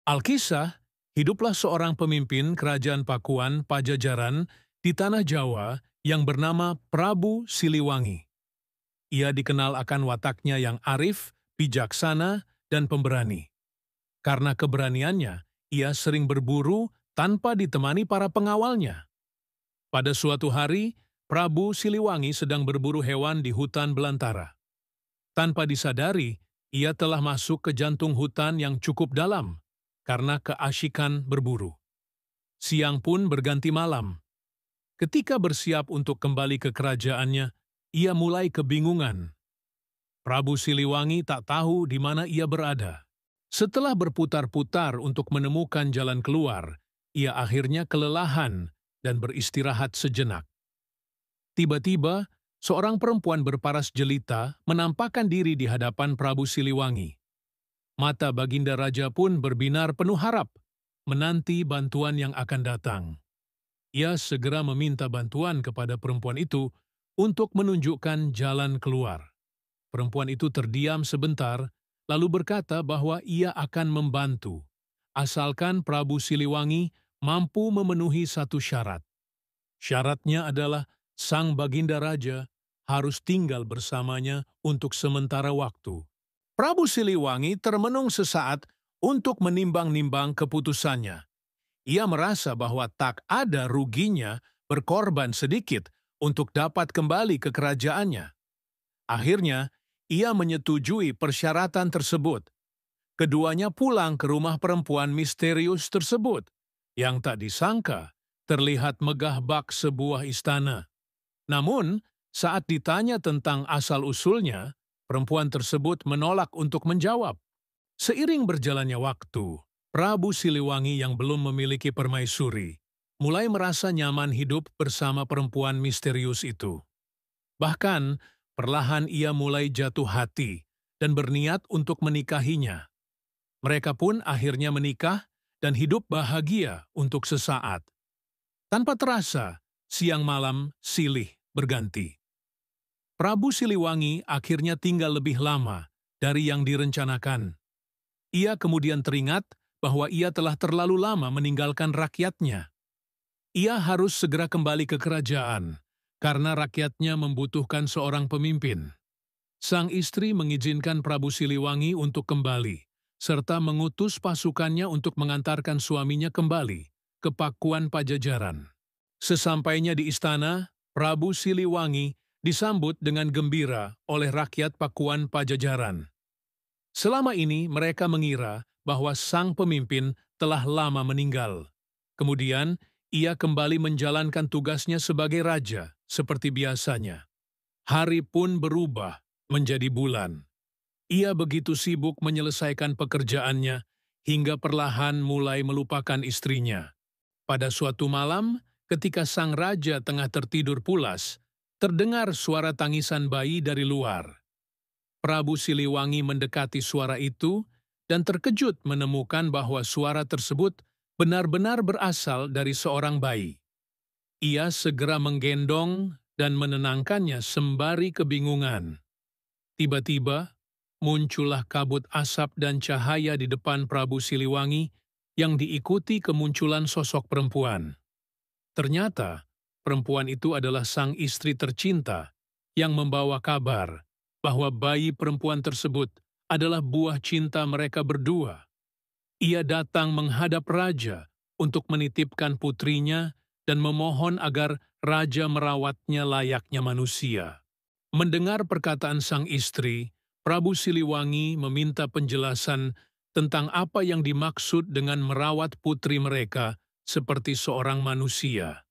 Alkisah, hiduplah seorang pemimpin kerajaan Pakuan Pajajaran di tanah Jawa yang bernama Prabu Siliwangi. Ia dikenal akan wataknya yang arif, bijaksana, dan pemberani. Karena keberaniannya, ia sering berburu tanpa ditemani para pengawalnya. Pada suatu hari, Prabu Siliwangi sedang berburu hewan di hutan belantara. Tanpa disadari, ia telah masuk ke jantung hutan yang cukup dalam karena keasyikan berburu. Siang pun berganti malam. Ketika bersiap untuk kembali ke kerajaannya, ia mulai kebingungan. Prabu Siliwangi tak tahu di mana ia berada. Setelah berputar-putar untuk menemukan jalan keluar, ia akhirnya kelelahan dan beristirahat sejenak. Tiba-tiba, seorang perempuan berparas jelita menampakkan diri di hadapan Prabu Siliwangi. Mata Baginda Raja pun berbinar penuh harap, menanti bantuan yang akan datang. Ia segera meminta bantuan kepada perempuan itu untuk menunjukkan jalan keluar. Perempuan itu terdiam sebentar, lalu berkata bahwa ia akan membantu, asalkan Prabu Siliwangi mampu memenuhi satu syarat. Syaratnya adalah sang Baginda Raja harus tinggal bersamanya untuk sementara waktu. Prabu Siliwangi termenung sesaat untuk menimbang-nimbang keputusannya. Ia merasa bahwa tak ada ruginya berkorban sedikit untuk dapat kembali ke kerajaannya. Akhirnya, ia menyetujui persyaratan tersebut. Keduanya pulang ke rumah perempuan misterius tersebut, yang tak disangka terlihat megah bak sebuah istana. Namun, saat ditanya tentang asal-usulnya, perempuan tersebut menolak untuk menjawab. Seiring berjalannya waktu, Prabu Siliwangi yang belum memiliki permaisuri mulai merasa nyaman hidup bersama perempuan misterius itu. Bahkan, perlahan ia mulai jatuh hati dan berniat untuk menikahinya. Mereka pun akhirnya menikah dan hidup bahagia untuk sesaat. Tanpa terasa, siang malam silih berganti. Prabu Siliwangi akhirnya tinggal lebih lama dari yang direncanakan. Ia kemudian teringat bahwa ia telah terlalu lama meninggalkan rakyatnya. Ia harus segera kembali ke kerajaan, karena rakyatnya membutuhkan seorang pemimpin. Sang istri mengizinkan Prabu Siliwangi untuk kembali, serta mengutus pasukannya untuk mengantarkan suaminya kembali ke Pakuan Pajajaran. Sesampainya di istana, Prabu Siliwangi disambut dengan gembira oleh rakyat Pakuan Pajajaran. Selama ini mereka mengira bahwa sang pemimpin telah lama meninggal. Kemudian, ia kembali menjalankan tugasnya sebagai raja, seperti biasanya. Hari pun berubah menjadi bulan. Ia begitu sibuk menyelesaikan pekerjaannya, hingga perlahan mulai melupakan istrinya. Pada suatu malam, ketika sang raja tengah tertidur pulas, terdengar suara tangisan bayi dari luar. Prabu Siliwangi mendekati suara itu dan terkejut menemukan bahwa suara tersebut benar-benar berasal dari seorang bayi. Ia segera menggendong dan menenangkannya sembari kebingungan. Tiba-tiba, muncullah kabut asap dan cahaya di depan Prabu Siliwangi yang diikuti kemunculan sosok perempuan. Ternyata, perempuan itu adalah sang istri tercinta yang membawa kabar bahwa bayi perempuan tersebut adalah buah cinta mereka berdua. Ia datang menghadap raja untuk menitipkan putrinya dan memohon agar raja merawatnya layaknya manusia. Mendengar perkataan sang istri, Prabu Siliwangi meminta penjelasan tentang apa yang dimaksud dengan merawat putri mereka seperti seorang manusia.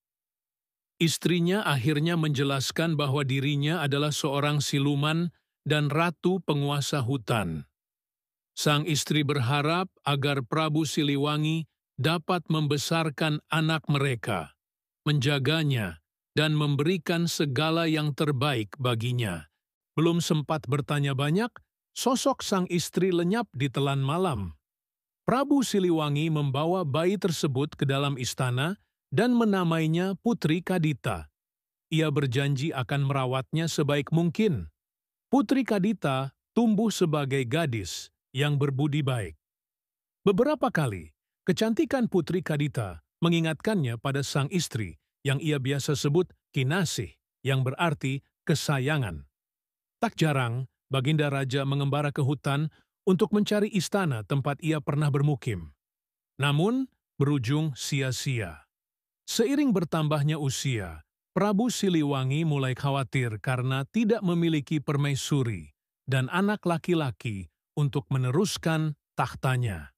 Istrinya akhirnya menjelaskan bahwa dirinya adalah seorang siluman dan ratu penguasa hutan. Sang istri berharap agar Prabu Siliwangi dapat membesarkan anak mereka, menjaganya, dan memberikan segala yang terbaik baginya. Belum sempat bertanya banyak, sosok sang istri lenyap di telan malam. Prabu Siliwangi membawa bayi tersebut ke dalam istana dan menamainya Putri Kadita. Ia berjanji akan merawatnya sebaik mungkin. Putri Kadita tumbuh sebagai gadis yang berbudi baik. Beberapa kali, kecantikan Putri Kadita mengingatkannya pada sang istri yang ia biasa sebut kinasih, yang berarti kesayangan. Tak jarang, Baginda Raja mengembara ke hutan untuk mencari istana tempat ia pernah bermukim. Namun, berujung sia-sia. Seiring bertambahnya usia, Prabu Siliwangi mulai khawatir karena tidak memiliki permaisuri dan anak laki-laki untuk meneruskan tahtanya.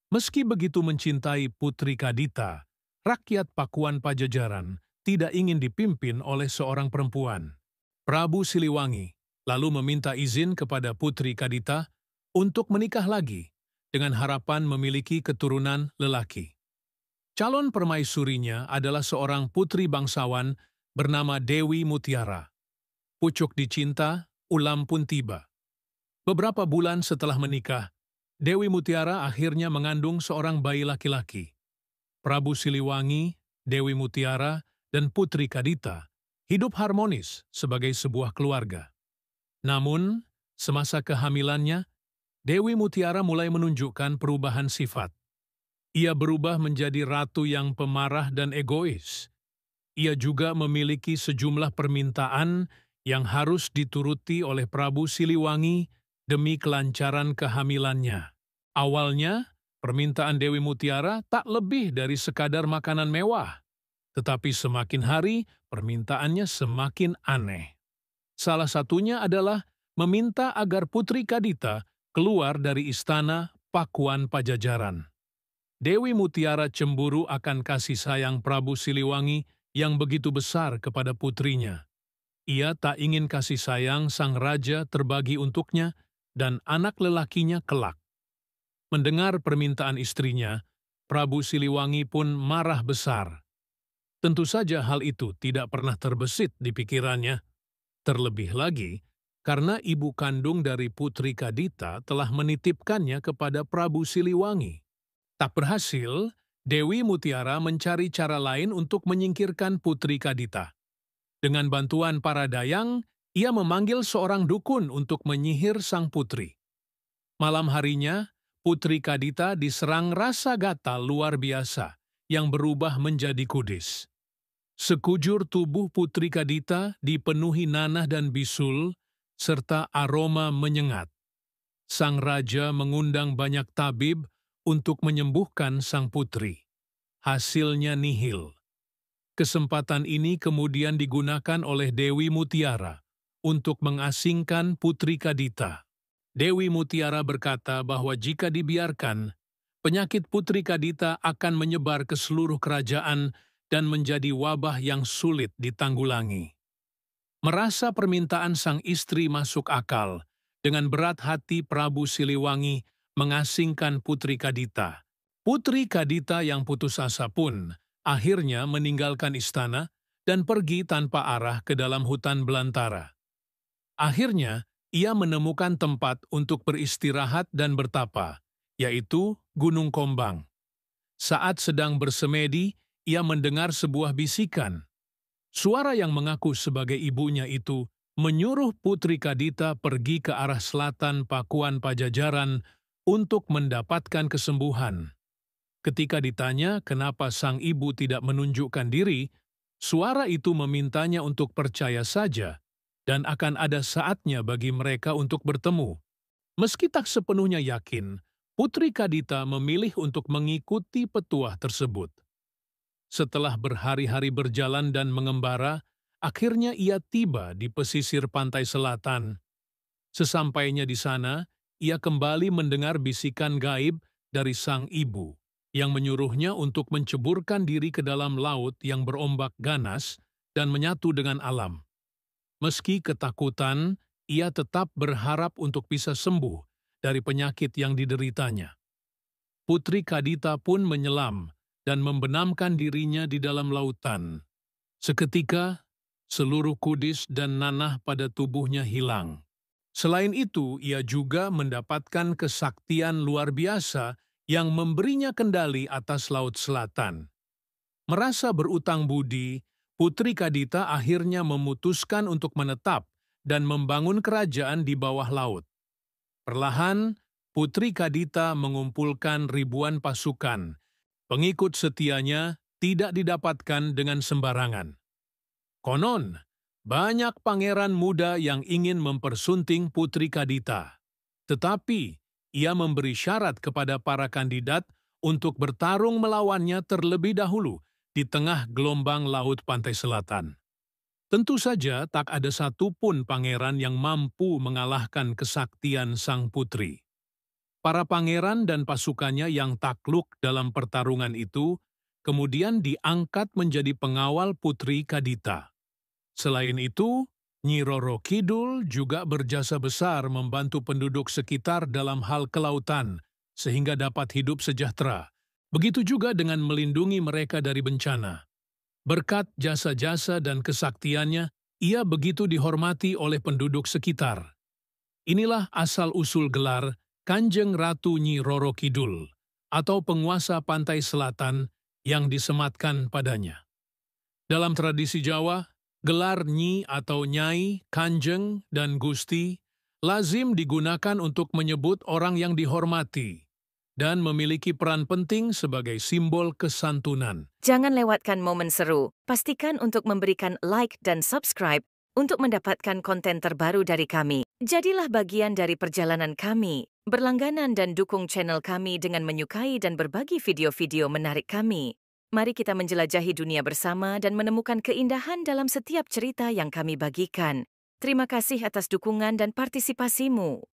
Meski begitu mencintai Putri Kadita, rakyat Pakuan Pajajaran tidak ingin dipimpin oleh seorang perempuan. Prabu Siliwangi lalu meminta izin kepada Putri Kadita untuk menikah lagi dengan harapan memiliki keturunan lelaki. Calon permaisurinya adalah seorang putri bangsawan bernama Dewi Mutiara. Pucuk dicinta, ulam pun tiba. Beberapa bulan setelah menikah, Dewi Mutiara akhirnya mengandung seorang bayi laki-laki. Prabu Siliwangi, Dewi Mutiara, dan Putri Kadita hidup harmonis sebagai sebuah keluarga. Namun, semasa kehamilannya, Dewi Mutiara mulai menunjukkan perubahan sifat. Ia berubah menjadi ratu yang pemarah dan egois. Ia juga memiliki sejumlah permintaan yang harus dituruti oleh Prabu Siliwangi demi kelancaran kehamilannya. Awalnya, permintaan Dewi Mutiara tak lebih dari sekadar makanan mewah, tetapi semakin hari permintaannya semakin aneh. Salah satunya adalah meminta agar Putri Kadita keluar dari istana Pakuan Pajajaran. Dewi Mutiara cemburu akan kasih sayang Prabu Siliwangi yang begitu besar kepada putrinya. Ia tak ingin kasih sayang sang raja terbagi untuknya dan anak lelakinya kelak. Mendengar permintaan istrinya, Prabu Siliwangi pun marah besar. Tentu saja hal itu tidak pernah terbesit di pikirannya. Terlebih lagi, karena ibu kandung dari Putri Kadita telah menitipkannya kepada Prabu Siliwangi. Tak berhasil, Dewi Mutiara mencari cara lain untuk menyingkirkan Putri Kadita. Dengan bantuan para dayang, ia memanggil seorang dukun untuk menyihir sang putri. Malam harinya, Putri Kadita diserang rasa gatal luar biasa yang berubah menjadi kudis. Sekujur tubuh Putri Kadita dipenuhi nanah dan bisul, serta aroma menyengat. Sang raja mengundang banyak tabib untuk menyembuhkan sang putri. Hasilnya nihil. Kesempatan ini kemudian digunakan oleh Dewi Mutiara untuk mengasingkan Putri Kadita. Dewi Mutiara berkata bahwa jika dibiarkan, penyakit Putri Kadita akan menyebar ke seluruh kerajaan dan menjadi wabah yang sulit ditanggulangi. Merasa permintaan sang istri masuk akal, dengan berat hati Prabu Siliwangi mengasingkan Putri Kadita. Putri Kadita yang putus asa pun akhirnya meninggalkan istana dan pergi tanpa arah ke dalam hutan belantara. Akhirnya, ia menemukan tempat untuk beristirahat dan bertapa, yaitu Gunung Kombang. Saat sedang bersemedi, ia mendengar sebuah bisikan. Suara yang mengaku sebagai ibunya itu menyuruh Putri Kadita pergi ke arah selatan Pakuan Pajajaran untuk mendapatkan kesembuhan. Ketika ditanya kenapa sang ibu tidak menunjukkan diri, suara itu memintanya untuk percaya saja dan akan ada saatnya bagi mereka untuk bertemu. Meski tak sepenuhnya yakin, Putri Kadita memilih untuk mengikuti petuah tersebut. Setelah berhari-hari berjalan dan mengembara, akhirnya ia tiba di pesisir pantai selatan. Sesampainya di sana, ia kembali mendengar bisikan gaib dari sang ibu yang menyuruhnya untuk menceburkan diri ke dalam laut yang berombak ganas dan menyatu dengan alam. Meski ketakutan, ia tetap berharap untuk bisa sembuh dari penyakit yang dideritanya. Putri Kadita pun menyelam dan membenamkan dirinya di dalam lautan. Seketika, seluruh kudis dan nanah pada tubuhnya hilang. Selain itu, ia juga mendapatkan kesaktian luar biasa yang memberinya kendali atas Laut Selatan. Merasa berutang budi, Putri Kadita akhirnya memutuskan untuk menetap dan membangun kerajaan di bawah laut. Perlahan, Putri Kadita mengumpulkan ribuan pasukan. Pengikut setianya tidak didapatkan dengan sembarangan. Konon, banyak pangeran muda yang ingin mempersunting Putri Kadita. Tetapi, ia memberi syarat kepada para kandidat untuk bertarung melawannya terlebih dahulu di tengah gelombang laut pantai selatan. Tentu saja tak ada satupun pangeran yang mampu mengalahkan kesaktian sang putri. Para pangeran dan pasukannya yang takluk dalam pertarungan itu kemudian diangkat menjadi pengawal Putri Kadita. Selain itu, Nyi Roro Kidul juga berjasa besar membantu penduduk sekitar dalam hal kelautan sehingga dapat hidup sejahtera. Begitu juga dengan melindungi mereka dari bencana. Berkat jasa-jasa dan kesaktiannya, ia begitu dihormati oleh penduduk sekitar. Inilah asal-usul gelar Kanjeng Ratu Nyi Roro Kidul, atau penguasa pantai selatan yang disematkan padanya. Dalam tradisi Jawa, gelar Nyi atau Nyai, Kanjeng, dan Gusti lazim digunakan untuk menyebut orang yang dihormati dan memiliki peran penting sebagai simbol kesantunan. Jangan lewatkan momen seru. Pastikan untuk memberikan like dan subscribe untuk mendapatkan konten terbaru dari kami. Jadilah bagian dari perjalanan kami. Berlangganan dan dukung channel kami dengan menyukai dan berbagi video-video menarik kami. Mari kita menjelajahi dunia bersama dan menemukan keindahan dalam setiap cerita yang kami bagikan. Terima kasih atas dukungan dan partisipasimu.